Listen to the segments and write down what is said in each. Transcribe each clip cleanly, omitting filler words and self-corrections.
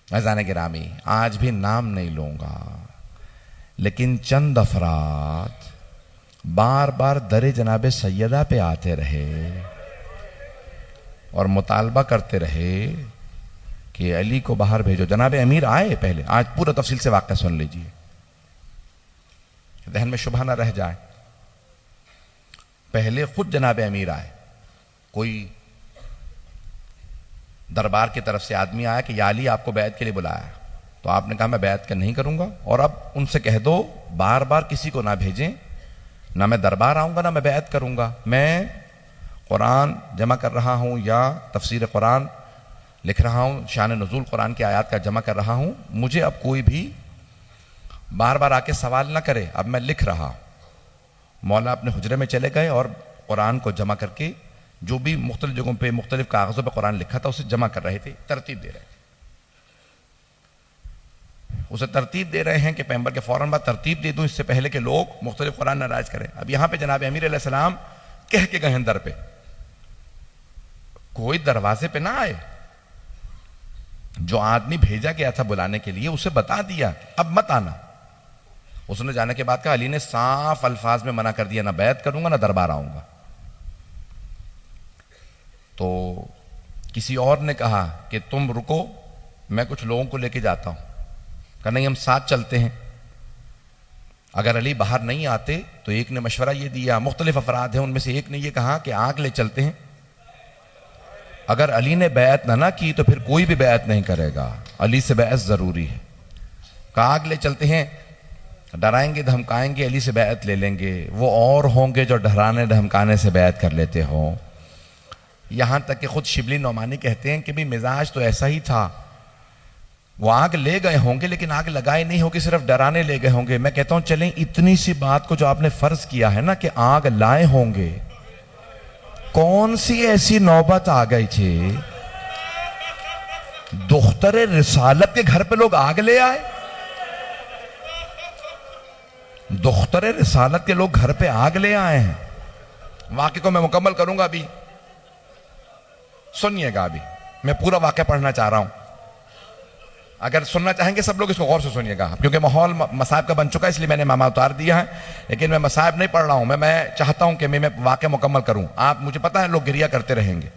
अज़ान गिरामी, आज भी नाम नहीं लूंगा, लेकिन चंद अफराद बार बार दरे जनाबे सैयदा पे आते रहे और मुतालबा करते रहे कि अली को बाहर भेजो। जनाबे अमीर आए पहले, आज पूरा तफसील से वाक़या सुन लीजिए, जहन में शुबह ना रह जाए। पहले खुद जनाबे अमीर आए, कोई दरबार की तरफ से आदमी आया कि या अली आपको बैत के लिए बुलाया, तो आपने कहा मैं बैत नहीं करूंगा, और अब उनसे कह दो बार बार किसी को ना भेजें, ना मैं दरबार आऊंगा ना मैं बैत करूंगा, मैं कुरान जमा कर रहा हूं या तफसीर कुरान लिख रहा हूं, शान नुज़ूल कुरान की आयत का जमा कर रहा हूं, मुझे अब कोई भी बार बार आके सवाल ना करे, अब मैं लिख रहा। मौला अपने हुजरे में चले गए और कुरान को जमा करके जो भी मुख्तलिफ जगहों पे मुख्तलिफ कागजों पे कुरान लिखा था उसे जमा कर रहे थे, तरतीब दे रहे थे। उसे तरतीब दे रहे हैं कि पैगंबर के फौरन बाद तरतीब दे दूं, इससे पहले कि लोग मुख्तलिफ कुरान नाराज करें। अब यहां पे जनाब अमीर अलैहिस्सलाम कह के गए हैं दर पे, कोई दरवाजे पे ना आए, जो आदमी भेजा गया था बुलाने के लिए उसे बता दिया अब मत आना। उसने जाने के बाद कहा, अली ने साफ अल्फाज में मना कर दिया, ना बैत करूंगा ना दरबार आऊंगा। तो किसी और ने कहा कि तुम रुको, मैं कुछ लोगों को लेके जाता हूं। कहा नहीं, हम साथ चलते हैं। अगर अली बाहर नहीं आते तो एक ने मशवरा ये दिया, मुख्तलिफ अफराद हैं, उनमें से एक ने ये कहा कि आग ले चलते हैं, अगर अली ने बैत ना की तो फिर कोई भी बैत नहीं करेगा, अली से बैत जरूरी है। कहा आग ले चलते हैं, डराएंगे धमकाएंगे, अली से बैत ले लेंगे, वो और होंगे जो डराने धमकाने से बैत कर लेते हों। यहां तक कि खुद शिबली नौमानी कहते हैं कि भी मिजाज तो ऐसा ही था, वो आग ले गए होंगे लेकिन आग लगाए नहीं होगी, सिर्फ डराने ले गए होंगे। मैं कहता हूं चलें इतनी सी बात को जो आपने फर्ज किया है ना कि आग लाए होंगे, कौन सी ऐसी नौबत आ गई थी दुख्तरे रिसालत के घर पे लोग आग ले आए? दुख्तरे रिसालत के लोग घर पे आग ले आए हैं। वाक़े को मैं मुकम्मल करूंगा, अभी सुनिएगा, अभी मैं पूरा वाक़या पढ़ना चाह रहा हूं। अगर सुनना चाहेंगे सब लोग इसको गौर से सुनिएगा, क्योंकि माहौल मसाइब का बन चुका है, इसलिए मैंने मामा उतार दिया है। लेकिन मैं मसाइब नहीं पढ़ रहा हूं, मैं चाहता हूं कि मैं वाक़या मुकम्मल करूं। आप, मुझे पता है लोग गिरिया करते रहेंगे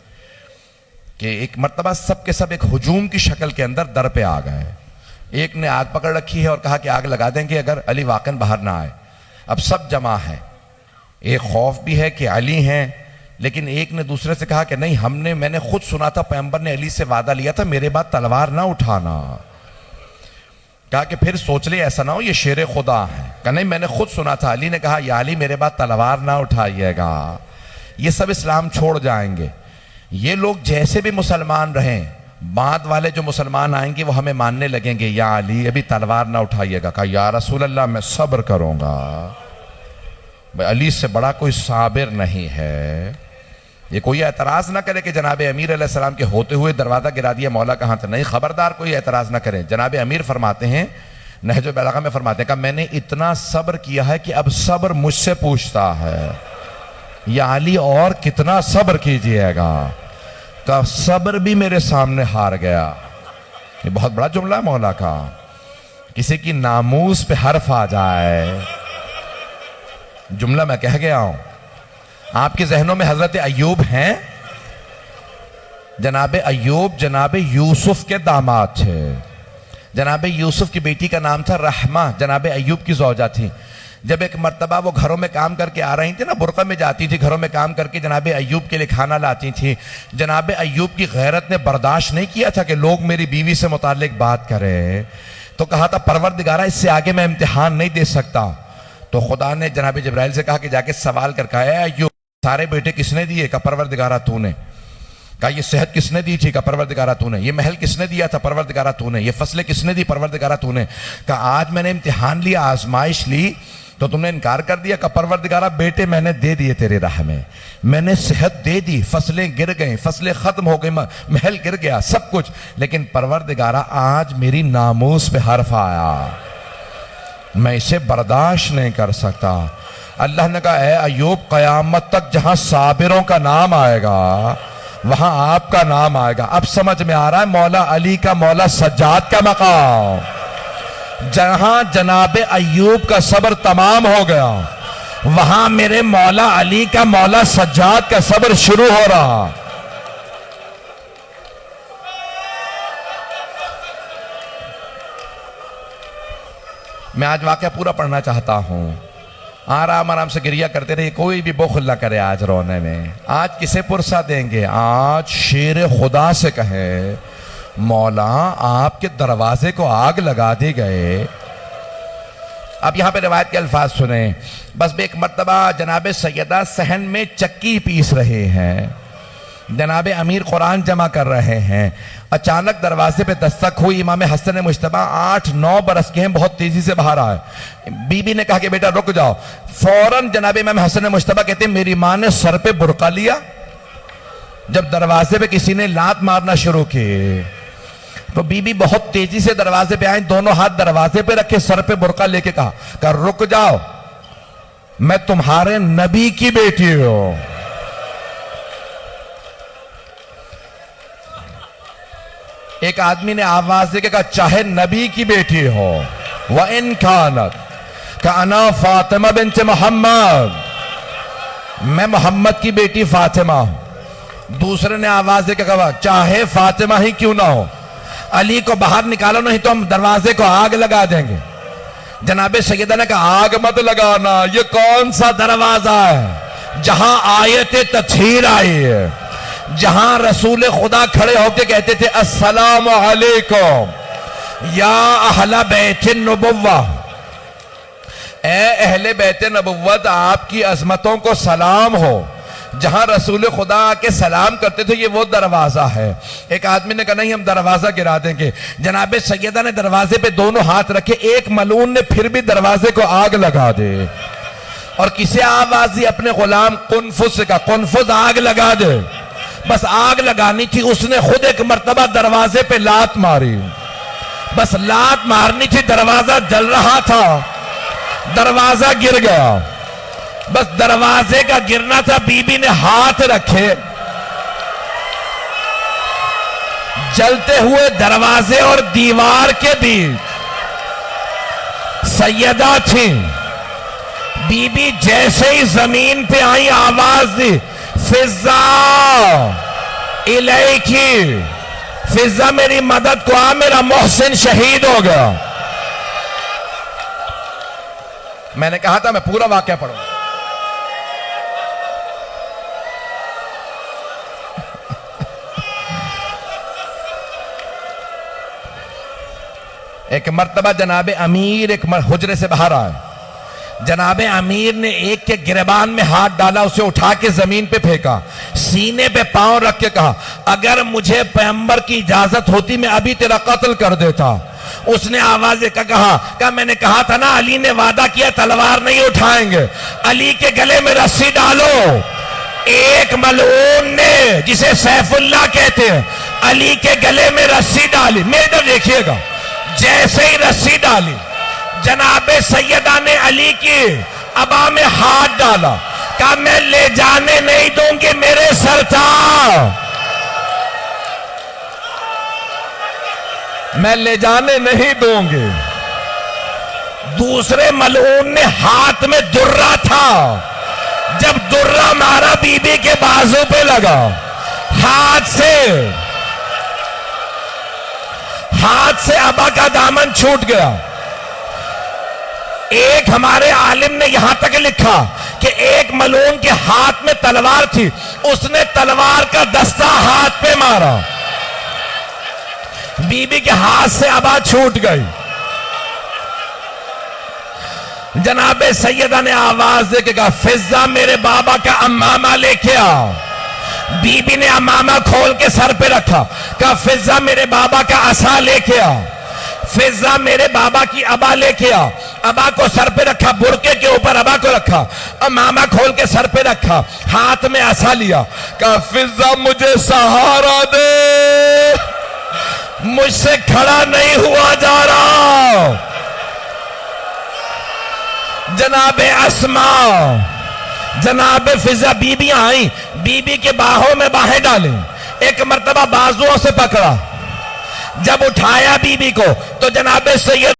कि एक मर्तबा सब के सब एक हुजूम की शक्ल के अंदर दर पे आ गए। एक ने आग पकड़ रखी है और कहा कि आग लगा देंगे अगर अली वाकन बाहर ना आए। अब सब जमा है, एक खौफ भी है कि अली हैं, लेकिन एक ने दूसरे से कहा कि नहीं, मैंने खुद सुना था पैगंबर ने अली से वादा लिया था मेरे बाद तलवार ना उठाना। कहा कि फिर सोच ले ऐसा ना हो ये शेर खुदा है। कहा नहीं, मैंने खुद सुना था, अली ने कहा या अली मेरे बाद तलवार ना उठाइएगा। ये सब इस्लाम छोड़ जाएंगे। ये लोग जैसे भी मुसलमान रहें, बाद वाले जो मुसलमान आएंगे वो हमें मानने लगेंगे, या अली अभी तलवार ना उठाइएगा। कहा या रसूल अल्लाह मैं सब्र करूंगा, भाई अली से बड़ा कोई साबिर नहीं है। ये कोई एतराज ना करे कि जनाब अमीर अलैहिस्सलाम के होते हुए दरवाजा गिरा दिया, मौला कहां था। नहीं, खबरदार कोई एतराज ना करे। जनाब अमीर फरमाते हैं, नहजुल बलागा में फरमाते हैं, कहा मैंने इतना सब्र किया है कि अब सब्र मुझसे पूछता है, या अली और कितना सब्र कीजिएगा। का सब्र भी मेरे सामने हार गया। ये बहुत बड़ा जुमला है मौला का। किसी की नामूस पे हर्फ आ जाए, जुमला मैं कह गया हूं। आपके जहनों में हजरत अय्यूब हैं। जनाब अय्यूब जनाब यूसुफ के दामाद थे। जनाब यूसुफ की बेटी का नाम था रहमा, जनाब अय्यूब की ज़ौजा थी। जब एक मर्तबा वो घरों में काम करके आ रही थी ना, बुरक़ा में जाती थी, घरों में काम करके जनाब अय्यूब के लिए खाना लाती थी। जनाब अय्यूब की गैरत ने बर्दाश्त नहीं किया था कि लोग मेरी बीवी से मुताल्लिक बात करें, तो कहा था परवरदिगारा इससे आगे मैं इम्तिहान नहीं दे सकता। तो खुदा ने जनाब जिब्राइल से कहा कि जाके सवाल करके आया, अय्यूब सारे बेटे किसने दिए? का परवरदिगारा तूने। कहा ये सेहत किसने दी थी? का परवरदिगारा तूने। ये महल किसने दिया था? परवरदिगारा तूने। ये फसलें किसने दी? परवरदिगारा तूने। कहा आज मैंने इम्तिहान लिया, आजमाइश ली, तो तुमने इनकार कर दिया। का परवरदिगारा बेटे मैंने दे दिए तेरे राह में, मैंने सेहत दे दी, फसलें गिर गई, फसलें खत्म हो गई, महल गिर गया, सब कुछ, लेकिन परवरदिगारा आज मेरी नामूस पे हर्फ आया, मैं इसे बर्दाश्त नहीं कर सकता। अल्लाह ने कहा ऐ अय्यूब, कयामत तक जहां साबिरों का नाम आएगा वहां आपका नाम आएगा। अब समझ में आ रहा है मौला अली का, मौला सज्जाद का मकाम। जहां जनाबे अय्यूब का सब्र तमाम हो गया, वहां मेरे मौला अली का, मौला सज्जाद का सब्र शुरू हो रहा। मैं आज वाकया पूरा पढ़ना चाहता हूं। आराम आराम से गिरिया करते रहिए, कोई भी बुखल ना करे आज रोने में। आज किसे पुरसा देंगे? आज शेर खुदा से कहे मौला आपके दरवाजे को आग लगा दी गए। अब यहां पे रिवायत के अल्फाज सुने। बस एक मर्तबा जनाबे सैयदा सहन में चक्की पीस रहे हैं, जनाबे अमीर कुरान जमा कर रहे हैं। अचानक दरवाजे पे दस्तक हुई। इमाम हसन मुश्तबा 8-9 बरस के हैं, बहुत तेजी से बाहर आए। बीबी ने कहा कि बेटा रुक जाओ। फौरन जनाबे इमाम हसन मुश्तबा कहते हैं मेरी मां ने सर पे बुरका लिया। जब दरवाजे पे किसी ने लात मारना शुरू की तो बीबी बहुत तेजी से दरवाजे पे आई, दोनों हाथ दरवाजे पे रखे, सर पे बुरका लेके कहा रुक जाओ, मैं तुम्हारे नबी की बेटी हूं। एक आदमी ने आवाज देके कहा चाहे नबी की बेटी हो, व इन खानत का अना फातिमा बिन्त मोहम्मद, मैं मोहम्मद की बेटी फातिमा हूं। दूसरे ने आवाज देके कहा चाहे फातिमा ही क्यों ना हो, अली को बाहर निकालो नहीं तो हम दरवाजे को आग लगा देंगे। जनाबे सैयदा ने कहा आग मत लगाना, ये कौन सा दरवाजा है जहां आयत तत्हीर आई है, जहां रसूल खुदा खड़े होकर कहते थे अस्सलामु अलैकुम या अहला बैत नबुव्वा, ए अहले बैत नबुव्वत आपकी अजमतों को सलाम हो। जहां रसूल खुदा आके सलाम करते थे, ये वो दरवाजा है। एक आदमी ने कहा नहीं हम दरवाजा गिरा देंगे। जनाबे सैयदा ने दरवाजे पे दोनों हाथ रखे, एक मलून ने फिर भी दरवाजे को आग लगा दे। और किसे आवाज दी? अपने गुलाम कुनफुस का, कुनफुस आग लगा दे। बस आग लगानी थी, उसने खुद एक मर्तबा दरवाजे पे लात मारी। बस लात मारनी थी, दरवाजा जल रहा था, दरवाजा गिर गया। बस दरवाजे का गिरना था, बीबी ने हाथ रखे, जलते हुए दरवाजे और दीवार के बीच सैयदा थी। बीबी जैसे ही जमीन पे आई आवाज दी फिजा इलैकी, फिजा मेरी मदद को आ, मेरा मोहसिन शहीद हो गया। मैंने कहा था मैं पूरा वाकया पढ़ूंगा। एक मर्तबा जनाबे अमीर एक हुजरे से बाहर आए। जनाबे अमीर ने एक के गिरबान में हाथ डाला, उसे उठा के जमीन पे फेंका, सीने पे पांव रख के कहा अगर मुझे पैगंबर की इजाजत होती मैं अभी तेरा कत्ल कर देता। उसने आवाज देकर कहा मैंने कहा था ना अली ने वादा किया तलवार नहीं उठाएंगे, अली के गले में रस्सी डालो। एक मलऊन ने, जिसे सैफुल्लाह कहते हैं, अली के गले में रस्सी डाली। मेरे इधर देखिएगा, जैसे ही रस्सी डाली जनाबे सैयदा ने अली की अबा में हाथ डाला, कहा मैं ले जाने नहीं दूंगी मेरे सरताज, मैं ले जाने नहीं दूंगी। दूसरे मलऊन ने हाथ में दुर्रा था, जब दुर्रा मारा बीबी के बाजू पे लगा, हाथ से अबा का दामन छूट गया। एक हमारे आलिम ने यहां तक लिखा कि एक मलून के हाथ में तलवार थी, उसने तलवार का दस्ता हाथ पे मारा, बीबी के हाथ से अबा छूट गई। जनाबे सैयदा ने आवाज दे के कहा फिजा मेरे बाबा का अम्मामा लेके आओ। बीबी ने अम्मामा खोल के सर पे रखा, कहा फिजा मेरे बाबा का असा लेके आओ। फिजा मेरे बाबा की अबा लेके आओ। अबा को सर पे रखा, बुरके के ऊपर अबा को रखा, अम्मामा खोल के सर पे रखा, हाथ में असा लिया, कहा फिजा मुझे सहारा दे, मुझसे खड़ा नहीं हुआ जा रहा। जनाबे अस्मा जनाब फिजा बीबियां आई, बीबी के बाहों में बाहें डाली, एक मर्तबा बाजुओं से पकड़ा, जब उठाया बीबी को तो जनाब सैयद